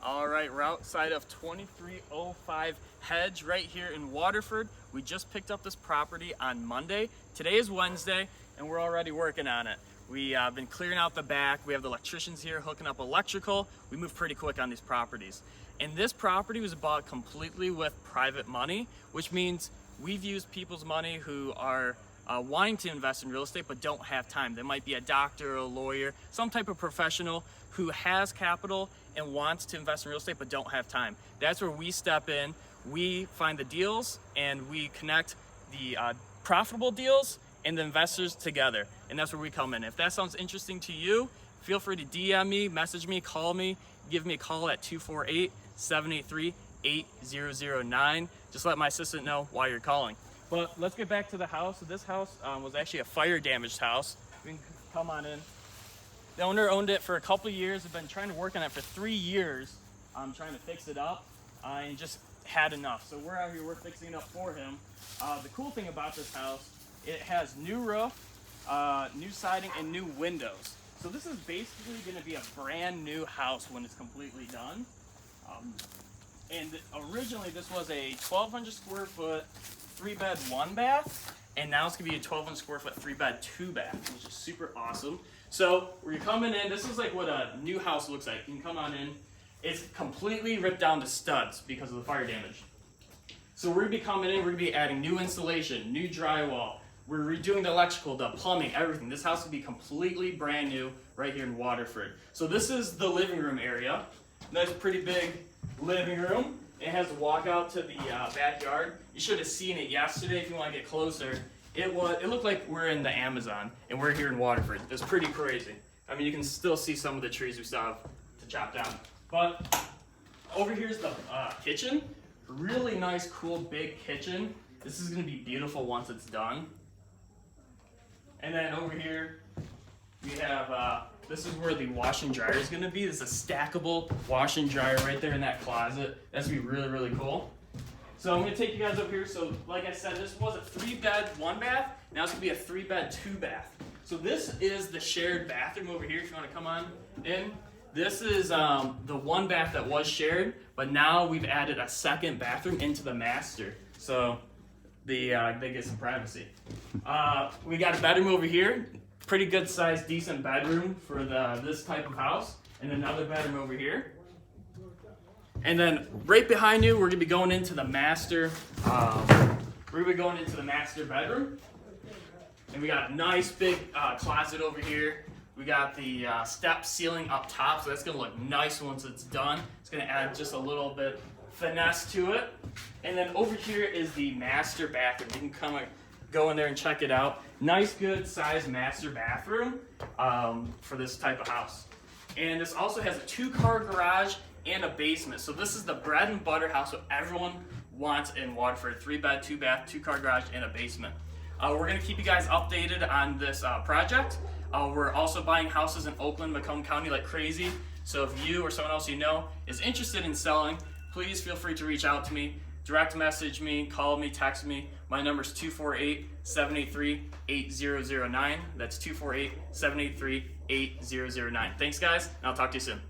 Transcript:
All right, we're outside of 2305 Hedge right here in Waterford. We just picked up this property on Monday. Today is Wednesday, and we're already working on it. We've been clearing out the back. We have the electricians here hooking up electrical. We move pretty quick on these properties. And this property was bought completely with private money, which means we've used people's money who are wanting to invest in real estate but don't have time. They might be a doctor, a lawyer, some type of professional who has capital and wants to invest in real estate but don't have time. That's where we step in. We find the deals and we connect the profitable deals and the investors together, and that's where we come in. If that sounds interesting to you, feel free to DM me, message me, call me, give me a call at 248-783-8009. Just let my assistant know why you're calling. But let's get back to the house. So this house was actually a fire damaged house. We can come on in. The owner owned it for a couple years. I've been trying to work on it for 3 years. I'm trying to fix it up and just had enough. So we're out here, we're fixing it up for him. The cool thing about this house, it has new roof, new siding, and new windows. So this is basically gonna be a brand new house when it's completely done. And originally this was a 1,200 square foot, 3-bed, 1-bath, and now it's gonna be a 1,200 square foot, 3-bed, 2-bath, which is super awesome. So we're coming in, this is like what a new house looks like. You can come on in. It's completely ripped down to studs because of the fire damage. So we're gonna be coming in, we're gonna be adding new insulation, new drywall. We're redoing the electrical, the plumbing, everything. This house will be completely brand new right here in Waterford. So this is the living room area. Nice, pretty big living room. It has a walkout to the backyard. You should have seen it yesterday if you want to get closer. It looked like we're in the Amazon and we're here in Waterford. It's pretty crazy. I mean, you can still see some of the trees we still have to chop down. But over here's the kitchen. Really nice, cool, big kitchen. This is gonna be beautiful once it's done. And then over here, we have, this is where the wash and dryer is gonna be. This is a stackable wash and dryer right there in that closet. That's gonna be really, really cool. So I'm gonna take you guys up here. So like I said, this was a 3-bed, 1-bath. Now it's gonna be a 3-bed, 2-bath. So this is the shared bathroom over here if you wanna come on in. This is the 1-bath that was shared, but now we've added a 2nd bathroom into the master. So they get some privacy. We got a bedroom over here. Pretty good sized, decent bedroom for this type of house. And another bedroom over here. And then right behind you, we're gonna be going into the master. We're gonna be going into the master bedroom. And we got a nice big closet over here. We got the step ceiling up top, so that's gonna look nice once it's done. It's gonna add just a little bit finesse to it. And then over here is the master bathroom. You can go in there and check it out. Nice, good sized master bathroom for this type of house. And this also has a 2-car garage and a basement. So this is the bread and butter house that everyone wants in Waterford. 3-bed, 2-bath, 2-car garage, and a basement. We're gonna keep you guys updated on this project. We're also buying houses in Oakland, Macomb County like crazy. So if you or someone else you know is interested in selling, please feel free to reach out to me. Direct message me, call me, text me. My number is 248-783-8009. That's 248-783-8009. Thanks guys, and I'll talk to you soon.